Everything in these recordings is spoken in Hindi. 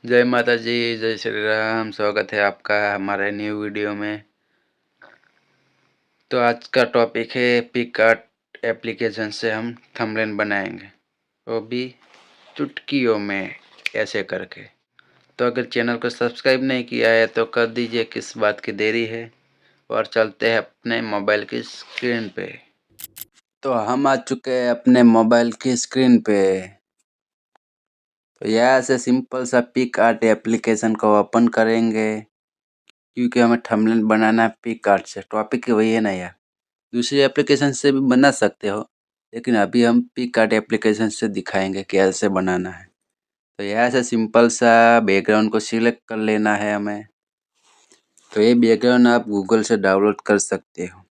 जय माता जी, जय श्री राम। स्वागत है आपका हमारे न्यू वीडियो में। तो आज का टॉपिक है पिकआर्ट एप्लीकेशन से हम थंबनेल बनाएंगे, वो भी चुटकियों में ऐसे करके। तो अगर चैनल को सब्सक्राइब नहीं किया है तो कर दीजिए, किस बात की देरी है। और चलते हैं अपने मोबाइल की स्क्रीन पे। तो हम आ चुके हैं अपने मोबाइल की स्क्रीन पे। तो यहाँ से सिंपल सा पिकआर्ट एप्लीकेशन को ओपन करेंगे, क्योंकि हमें थंबनेल बनाना है पिकआर्ट से। टॉपिक वही है ना यार, दूसरी एप्लीकेशन से भी बना सकते हो, लेकिन अभी हम पिकआर्ट एप्लीकेशन से दिखाएंगे कैसे बनाना है। तो यहाँ से सिंपल सा बैकग्राउंड को सिलेक्ट कर लेना है हमें। तो ये बैकग्राउंड आप गूगल से डाउनलोड कर सकते हो।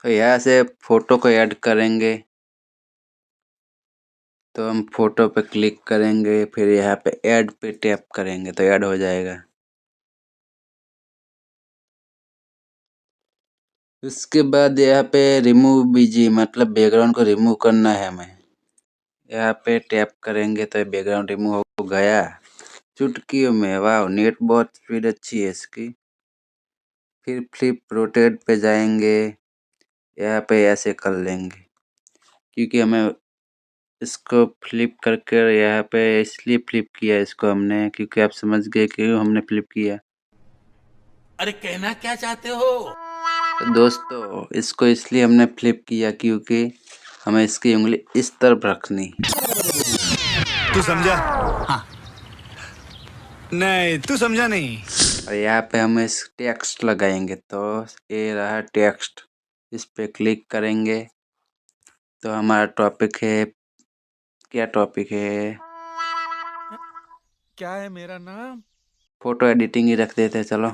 तो यहाँ से फ़ोटो को ऐड करेंगे। तो हम फ़ोटो पे क्लिक करेंगे, फिर यहाँ पे ऐड पे टैप करेंगे तो ऐड हो जाएगा। उसके बाद यहाँ पे रिमूव बीजी, मतलब बैकग्राउंड को रिमूव करना है हमें। यहाँ पे टैप करेंगे तो बैकग्राउंड रिमूव हो गया चुटकियों में। वाह, नेट बहुत स्पीड अच्छी है इसकी। फिर फ्लिप रोटेट पे जाएंगे, यहाँ पे ऐसे कर लेंगे, क्योंकि हमें इसको फ्लिप करके यहाँ पे इसलिए फ्लिप किया इसको हमने, क्योंकि आप समझ गए क्यों हमने फ्लिप किया। अरे कहना क्या चाहते हो? तो दोस्तों, इसको इसलिए हमने फ्लिप किया क्योंकि हमें इसकी उंगली इस तरफ रखनी। तू समझा? हाँ। नहीं, तू समझा नहीं। और यहाँ पे हम इस टेक्स्ट लगाएंगे, तो ये रहा टेक्स्ट। इस पे क्लिक करेंगे तो हमारा टॉपिक है, क्या टॉपिक है, क्या है मेरा नाम? फोटो एडिटिंग ही रख देते हैं, चलो।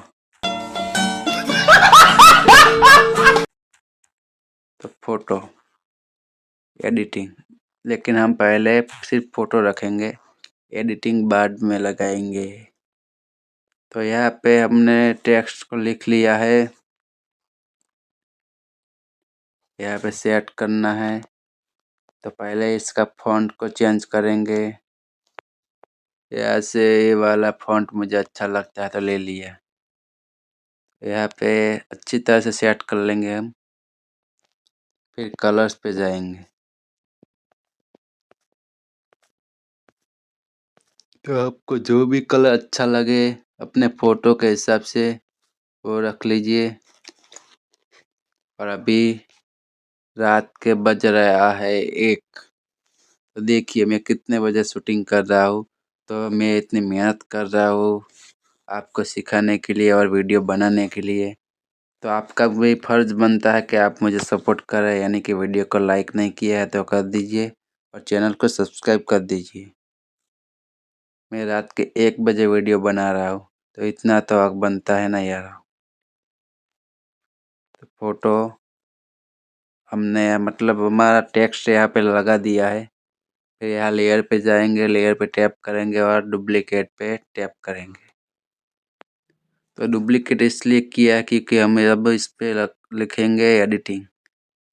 तो फोटो एडिटिंग, लेकिन हम पहले सिर्फ फोटो रखेंगे, एडिटिंग बाद में लगाएंगे। तो यहाँ पे हमने टेक्स्ट को लिख लिया है, यहाँ पे सेट करना है। तो पहले इसका फ़ॉन्ट को चेंज करेंगे। यहाँ से ये वाला फ़ॉन्ट मुझे अच्छा लगता है तो ले लिया। यहाँ पे अच्छी तरह से सेट कर लेंगे हम। फिर कलर्स पे जाएंगे। तो आपको जो भी कलर अच्छा लगे अपने फ़ोटो के हिसाब से वो रख लीजिए। और अभी रात के बज रहा है 1। तो देखिए मैं कितने बजे शूटिंग कर रहा हूँ। तो मैं इतनी मेहनत कर रहा हूँ आपको सिखाने के लिए और वीडियो बनाने के लिए। तो आपका भी फ़र्ज़ बनता है कि आप मुझे सपोर्ट करें, यानी कि वीडियो को लाइक नहीं किया है तो कर दीजिए और चैनल को सब्सक्राइब कर दीजिए। मैं रात के 1 बजे वीडियो बना रहा हूँ, तो इतना तो हक बनता है ना यार। तो फ़ोटो हमने, मतलब हमारा टेक्स्ट यहाँ पे लगा दिया है। फिर यहाँ लेयर पे जाएंगे, लेयर पे टैप करेंगे और डुप्लीकेट पे टैप करेंगे। तो डुप्लीकेट इसलिए किया है क्योंकि हम अब इस पे लिखेंगे एडिटिंग।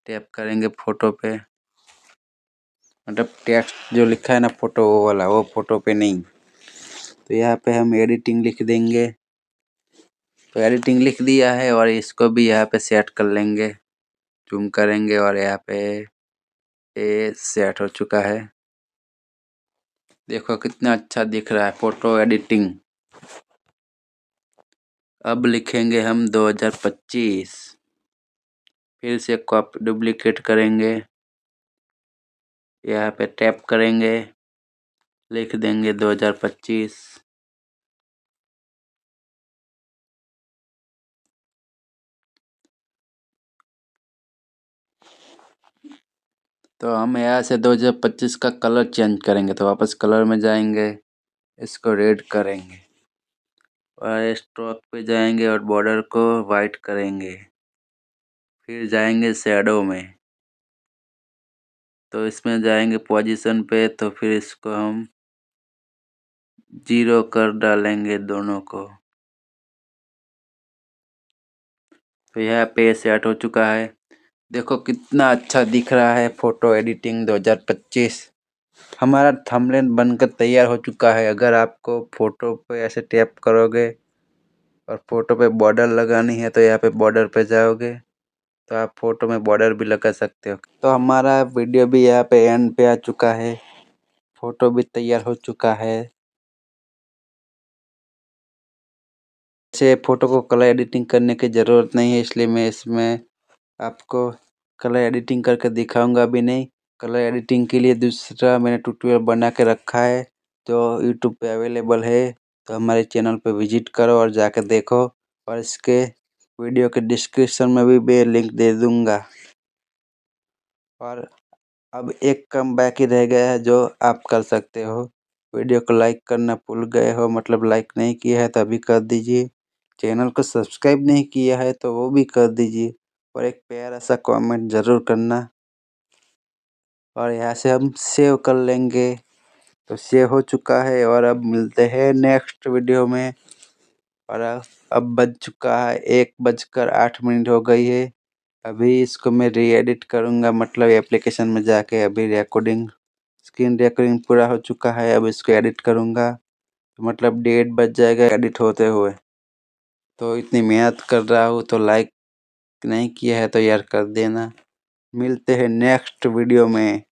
टैप करेंगे फ़ोटो पे, मतलब टेक्स्ट जो लिखा है ना फ़ोटो, वो वाला, वो फ़ोटो पे नहीं। तो यहाँ पे हम एडिटिंग लिख देंगे। तो एडिटिंग लिख दिया है और इसको भी यहाँ पे सेट कर लेंगे, जूम करेंगे और यहाँ पे ये सेट हो चुका है। देखो कितना अच्छा दिख रहा है फ़ोटो एडिटिंग। अब लिखेंगे हम 2025। फिर से कॉपी डुप्लीकेट करेंगे, यहाँ पे टैप करेंगे, लिख देंगे 2025। तो हम यहाँ से 2025 का कलर चेंज करेंगे। तो वापस कलर में जाएंगे, इसको रेड करेंगे और स्ट्रोक पे जाएंगे और बॉर्डर को वाइट करेंगे। फिर जाएंगे शैडो में, तो इसमें जाएंगे पोजीशन पे, तो फिर इसको हम 0 कर डालेंगे दोनों को। तो यहाँ पे सेट हो चुका है। देखो कितना अच्छा दिख रहा है फ़ोटो एडिटिंग 2025। हमारा थंबनेल बनकर तैयार हो चुका है। अगर आपको फ़ोटो पे ऐसे टैप करोगे और फ़ोटो पे बॉर्डर लगानी है तो यहाँ पे बॉर्डर पे जाओगे तो आप फ़ोटो में बॉर्डर भी लगा सकते हो। तो हमारा वीडियो भी यहाँ पे एंड पे आ चुका है। फ़ोटो भी तैयार हो चुका है। से फ़ोटो को कलर एडिटिंग करने की ज़रूरत नहीं है, इसलिए मैं इसमें आपको कलर एडिटिंग करके दिखाऊंगा भी नहीं। कलर एडिटिंग के लिए दूसरा मैंने ट्यूटोरियल बना के रखा है जो यूट्यूब पे अवेलेबल है। तो हमारे चैनल पे विजिट करो और जाकर देखो, और इसके वीडियो के डिस्क्रिप्शन में भी मैं लिंक दे दूंगा। और अब एक काम बाकी रह गया है जो आप कर सकते हो। वीडियो को लाइक करना भूल गए हो, मतलब लाइक नहीं किया है तो अभी कर दीजिए। चैनल को सब्सक्राइब नहीं किया है तो वो भी कर दीजिए, और एक प्यारा सा कमेंट ज़रूर करना। और यहाँ से हम सेव कर लेंगे। तो सेव हो चुका है और अब मिलते हैं नेक्स्ट वीडियो में। और अब बज चुका है 1:08 हो गई है। अभी इसको मैं री एडिट करूँगा, मतलब एप्लीकेशन में जाके। अभी रिकॉर्डिंग स्क्रीन रिकॉर्डिंग पूरा हो चुका है, अब इसको एडिट करूँगा तो मतलब 1:30 बज जाएगा एडिट होते हुए। तो इतनी मेहनत कर रहा हूँ तो लाइक नहीं किया है तो यार कर देना। मिलते हैं नेक्स्ट वीडियो में।